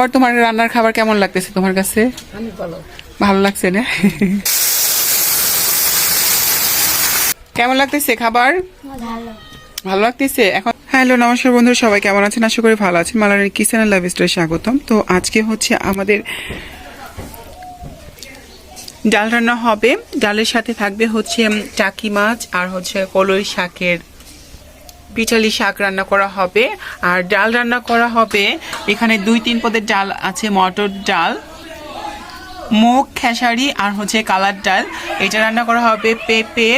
আর তোমার রান্নার খাবার কেমন লাগতেছে তোমার কাছে? অনেক ভালো। ভালো লাগছে না? কেমন লাগতেছে খাবার? ভালো। ভালো লাগতেছে এখন। হ্যালো নমস্কার বন্ধুরা, সবাই কেমন আছেন? আশা করি ভালো আছেন। মালারের কিচেন এন্ড লাইফস্টাইলে স্বাগতম। তো আজকে হচ্ছে আমাদের ডাল রান্না হবে। ডালের সাথে থাকবে হচ্ছে টাকি মাছ আর হচ্ছে কলই শাকের পিঠালি শাক রান্না করা হবে। আর ডাল রান্না করা হবে, এখানে 2-3 পদের ডাল আছে। মটর ডাল, মুগ, খেসারি আর হচ্ছে কালার ডাল। এটা রান্না করা হবে পেঁপে,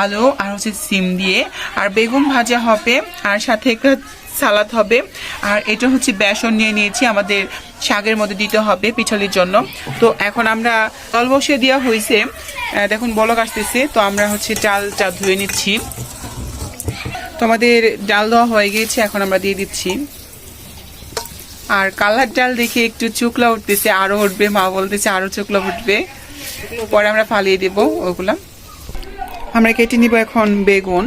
আলু আর হচ্ছে সিম দিয়ে। আর বেগুন ভাজা হবে, আর সাথে একটা সালাদ হবে। আর এটা হচ্ছে বেসন নিয়ে নিয়েছি, আমাদের শাকের মধ্যে দিতে হবে পিঠালির জন্য। তো এখন আমরা জল বসিয়ে দেওয়া হয়েছে, দেখুন বলক আসতেছে। তো আমরা হচ্ছে ডালটা ধুয়ে নিচ্ছি। তো আমাদের ডাল দেওয়া হয়ে গিয়েছে, এখন আমরা দিয়ে দিচ্ছি। আর কালার ডাল দেখে একটু চুকলা উঠতেছে, আরো উঠবে, মা বলতেছে আরো চুকলা উঠবে, পরে আমরা ফালিয়ে দেব ওগুলা। আমরা কেটে নিব এখন বেগুন।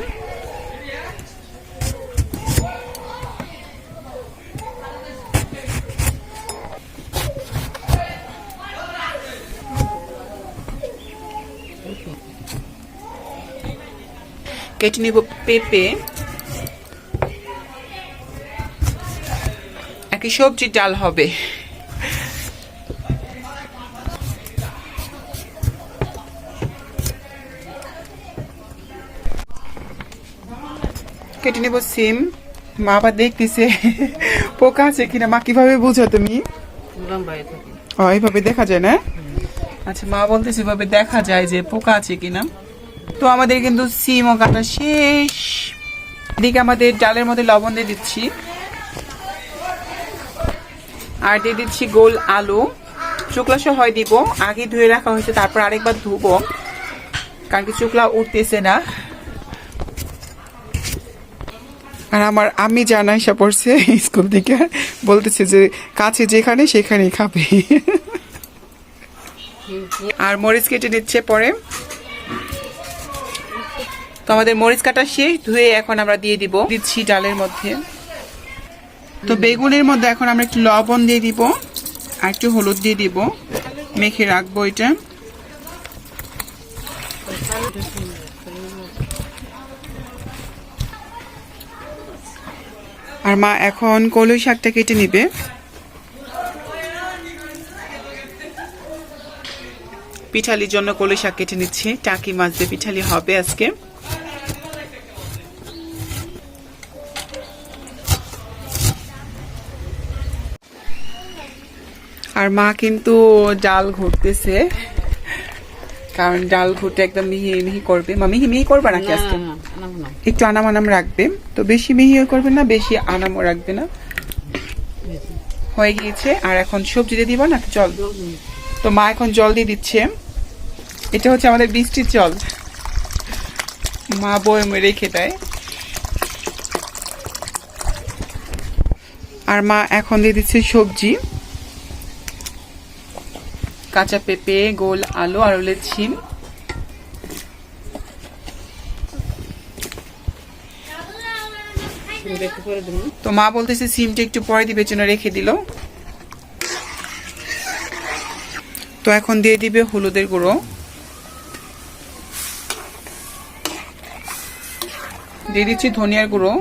কেটে নিব পেঁপে। একই সবজির ডাল হবে। কেটে নেব সিম। মা আবার দেখতেছে পোকা আছে কিনা। মা কিভাবে বুঝো তুমি? এইভাবে দেখা যায় না? আচ্ছা, মা বলতেছে এভাবে দেখা যায় যে পোকা আছে কিনা। তো আমাদের কিন্তু সিমও কাটা শেষ। এদিকে আমাদের ডালের মধ্যে লবণ দিয়ে দিচ্ছি, আর দিয়ে দিচ্ছি গোল আলু। চুকলা সহ হয় দিব, আগে ধুয়ে রাখা হয়েছে, তারপর আরেকবার ধুবো, কারণ কি চুকলা উঠতেছে না। আর আমার আমি জানা এসে পড়ছে স্কুল থেকে, বলতেছে যে কাছে যেখানে সেখানেই খাবে। আর মরিচ কেটে নিচ্ছে পরে। তো আমাদের মরিচ কাটা শেষ, ধুয়ে এখন আমরা দিয়ে দিচ্ছি ডালের মধ্যে। তো বেগুনের মধ্যে এখন আমরা একটু লবণ দিয়ে দিব, আর একটু হলুদ দিয়ে দিব, মেখে রাখবো এটা। আর মা এখন কলই শাকটা কেটে নিবে। পিঠালির জন্য কলই শাক কেটে নিচ্ছে। টাকি মাছ দিয়ে পিঠালি হবে আজকে। আর মা কিন্তু ডাল ঘুরতেছে, কারণ ডাল ঘুরতে একদম মিহি মিহি করবে। মা মিহি মিহি করবে নাকি আজকে? একটু আনাম আনাম রাখবে। তো বেশি মিহিও করবে না, বেশি আনামও রাখবে না। হয়ে গিয়েছে। আর এখন সবজি দিয়ে দিব না জল। তো মা এখন জল দিয়ে দিচ্ছে। এটা হচ্ছে আমাদের বৃষ্টির জল, মা বয়মে রেখে দেয়। আর মা এখন দিয়ে দিচ্ছে সবজি, কাঁচা পেঁপে, গোল আলু আর হলে সিম। তো মা বলতেছে সিমটা একটু পরে দিবে, জন্য রেখে দিল। তো এখন দিয়ে দিবে হলুদের গুঁড়ো, দিয়ে দিচ্ছি ধনিয়ার গুঁড়ো।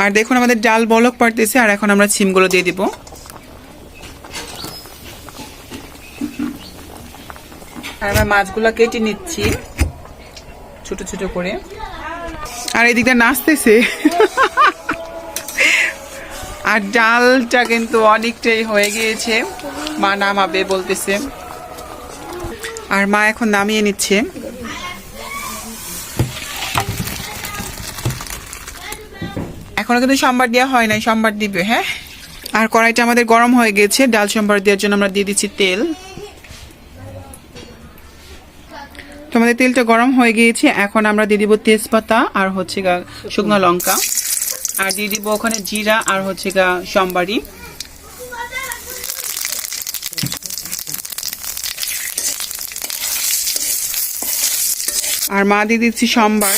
আর দেখুন আমাদের ডাল বলক পড়তেছে। আর এখন আমরা সিমগুলো দিয়ে দিব। আর আমরা মাছগুলো কেটে নিচ্ছি ছোট ছোট করে। আর এদিকটা নাচতেছে। আর ডালটা কিন্তু অনেকটাই হয়ে গিয়েছে, মা নামাবে বলতেছে। আর মা এখন নামিয়ে নিচ্ছে। এখনো কিন্তু সম্বার দেওয়া হয় নাই, সম্বার দিবে। হ্যাঁ, আর কড়াইটা আমাদের গরম হয়ে গেছে। ডাল সম্বার দেওয়ার জন্য আমরা দিয়ে দিচ্ছি তেল। তো আমাদের তেলটা গরম হয়ে গিয়েছে। এখন আমরা দিয়ে দিব তেজপাতা আর হচ্ছে শুকনো লঙ্কা, আর দিয়ে দিব ওখানে জিরা আর হচ্ছে সম্বারি। আর মা দিয়ে দিচ্ছি সম্বার।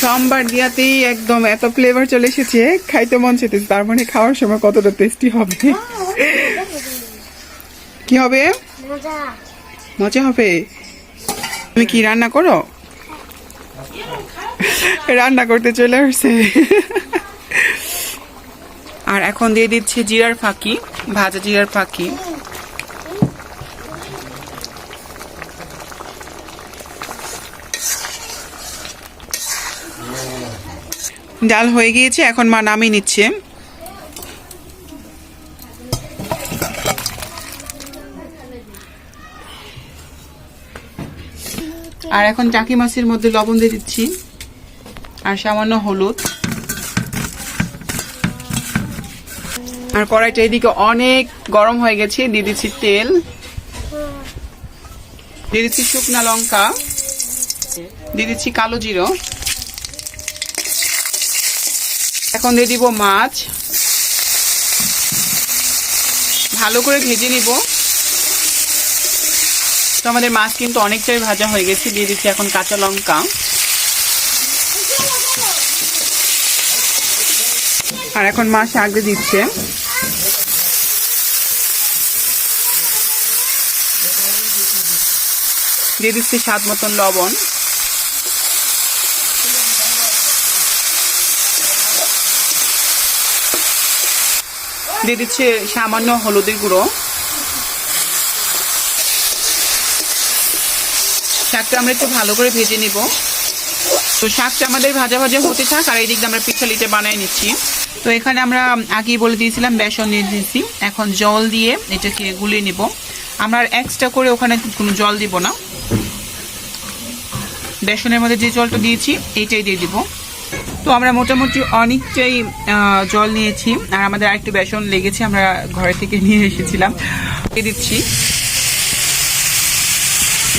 সোমবার দিয়াতেই একদম এত ফ্লেভার চলে এসেছে, খাইতে মন চাইতেছে। তার মানে খাওয়ার সময় কতটা টেস্টি হবে। কি হবে? মজা হবে। তুমি কি রান্না করো? রান্না করতে চলে আসছে। আর এখন দিয়ে দিচ্ছি জিরার ফাঁকি, ভাজা জিরার ফাঁকি। ডাল হয়ে গিয়েছে, এখন মা নামিয়ে নিচ্ছে। আর এখন টাকি মাছের মধ্যে লবণ দিয়ে দিচ্ছি আর সামান্য হলুদ। আর কড়াইটা এদিকে অনেক গরম হয়ে গেছে, দিয়ে দিচ্ছি তেল, দিয়ে দিচ্ছি শুকনা লঙ্কা, দিয়ে দিচ্ছি কালো জিরো। এখন দিয়ে দিব মাছ, ভালো করে ভেজে নিব। তো আমাদের মাছ কিন্তু অনেকটাই ভাজা হয়ে গেছে, দিয়ে দিচ্ছি এখন কাঁচা লঙ্কা। আর এখন মা শাক দিয়ে দিচ্ছে। দিয়ে দিচ্ছি স্বাদ মতন লবণ। দিয়ে দিচ্ছে সামান্য হলুদের গুঁড়ো। শাকটা আমরা একটু ভালো করে ভেজে নিব। তো শাকটা আমাদের ভাজা ভাজা হতে থাক, আর এই দিক দিয়ে আমরা পিঠালিটা বানিয়ে নিচ্ছি। তো এখানে আমরা আগেই বলে দিয়েছিলাম বেসন নিয়ে দিয়েছি, এখন জল দিয়ে এটাকে গুলিয়ে নিব। আমরা এক্সট্রা করে ওখানে কোনো জল দিব না, বেসনের মধ্যে যে জলটা দিয়েছি এইটাই দিয়ে দিব। তো আমরা মোটামুটি অনেকটাই জল নিয়েছি, আর আমাদের আরেকটু বেসন লেগেছে, আমরা ঘরে থেকে নিয়ে এসেছিলাম। দিয়ে দিচ্ছি,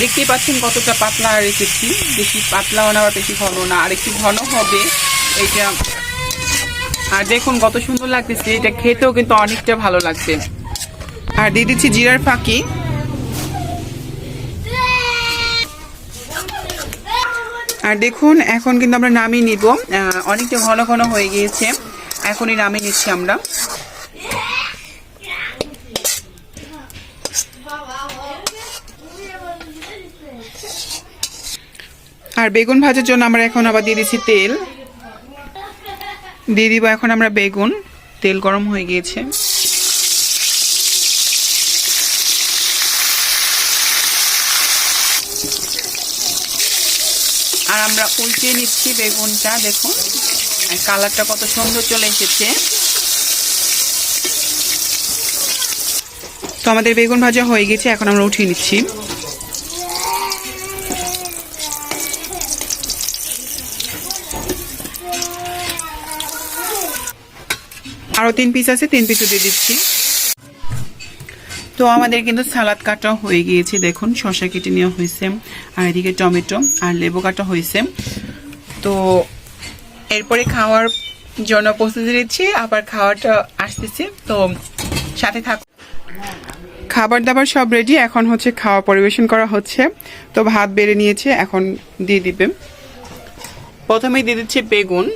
দেখতেই পাচ্ছেন কতটা পাতলা রেখেছি, বেশি পাতলাও না আবার বেশি ঘন না, আর একটু ঘন হবে এইটা। আর দেখুন কত সুন্দর লাগতেছে, এটা খেতেও কিন্তু অনেকটা ভালো লাগছে। আর দিয়ে দিচ্ছি জিরার ফাঁকি। আর দেখুন এখন কিন্তু আমরা নামিয়ে নিব, অনেকটা ঘন ঘন হয়ে গিয়েছে, এখনই নামিয়ে নিচ্ছি আমরা। আর বেগুন ভাজার জন্য আমরা এখন আবার দিয়ে দিচ্ছি তেল, দিয়ে দিব এখন আমরা বেগুন। তেল গরম হয়ে গিয়েছে। আর আমরা উল্টিয়ে নিচ্ছি বেগুনটা, দেখুন কালারটা কত সুন্দর চলে এসেছে। তো আমাদের বেগুন ভাজা হয়ে গেছে, এখন আমরা উঠিয়ে নিচ্ছি। আরো 3 পিস আছে, 3 পিসও দিয়ে দিচ্ছি। তো আমাদের কিন্তু সালাদ কাটা হয়ে গিয়েছে, দেখুন শসা কেটে নেওয়া হয়েছে, আর এদিকে টমেটো আর লেবু কাটা হয়েছে। তো এরপরে খাওয়ার জন্য প্রস্তুতি নিচ্ছি, আবার খাওয়াটা আসতেছে, তো সাথে থাক। খাবার দাবার সব রেডি, এখন হচ্ছে খাওয়া পরিবেশন করা হচ্ছে। তো ভাত বেড়ে নিয়েছে, এখন দিয়ে দিবে। প্রথমেই দিয়ে দিচ্ছে বেগুন,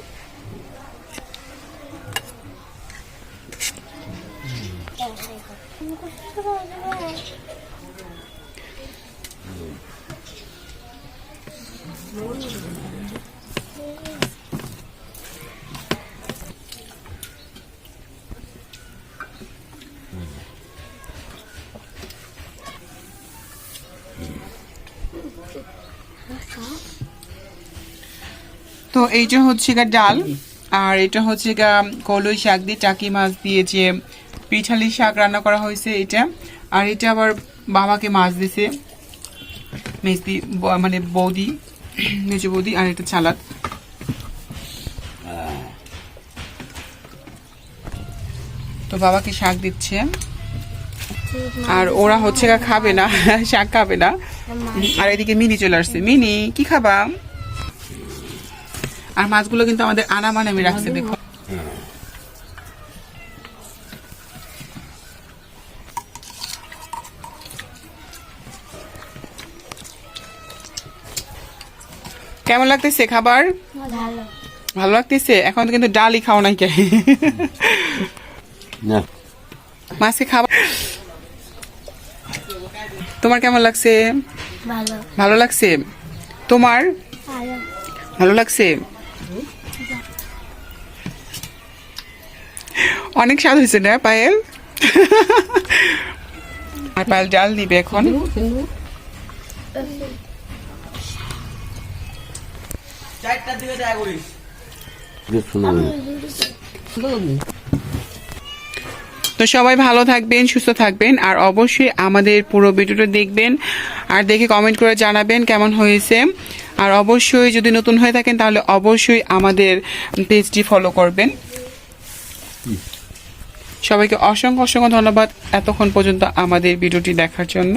তো এইটা হচ্ছে গা ডাল, আর এটা হচ্ছে গা কলই শাক দিয়ে টাকি মাছ দিয়ে যে পিঠালি শাক রান্না করা হয়েছে এটা। আর এটা আবার বাবাকে মাছ দিছে মেজদি, মানে বৌদি, মেজো বৌদি। আর এটা সালাদ। তো বাবাকে শাক দিচ্ছে, আর ওরা হচ্ছে গা খাবে না, শাক খাবে না। আর এদিকে মিনি চলে আসছে। মিনি কি খাবা? আর মাছগুলো কিন্তু আমাদের আনামান আমি রাখছি, দেখো। কেমন লাগতেছে খাবার? ভালো। ভালো লাগতেছে? এখন তো কিন্তু ডালই খাও নাই কে? না মাছে খাবার তোমার কেমন লাগছে? ভালো। ভালো লাগছে? তোমার ভালো। ভালো লাগছে? অনেক স্বাদ হয়েছে না পায়েল? আর পায়েল ডাল নিবে এখন। শোনা তো সবাই ভালো থাকবেন, সুস্থ থাকবেন, আর অবশ্যই আমাদের পুরো ভিডিওটা দেখবেন আর দেখে কমেন্ট করে জানাবেন কেমন হয়েছে। আর অবশ্যই যদি নতুন হয়ে থাকেন তাহলে অবশ্যই আমাদের পেজটি ফলো করবেন। সবাইকে অসংখ্য অসংখ্য ধন্যবাদ এতক্ষণ পর্যন্ত আমাদের ভিডিওটি দেখার জন্য।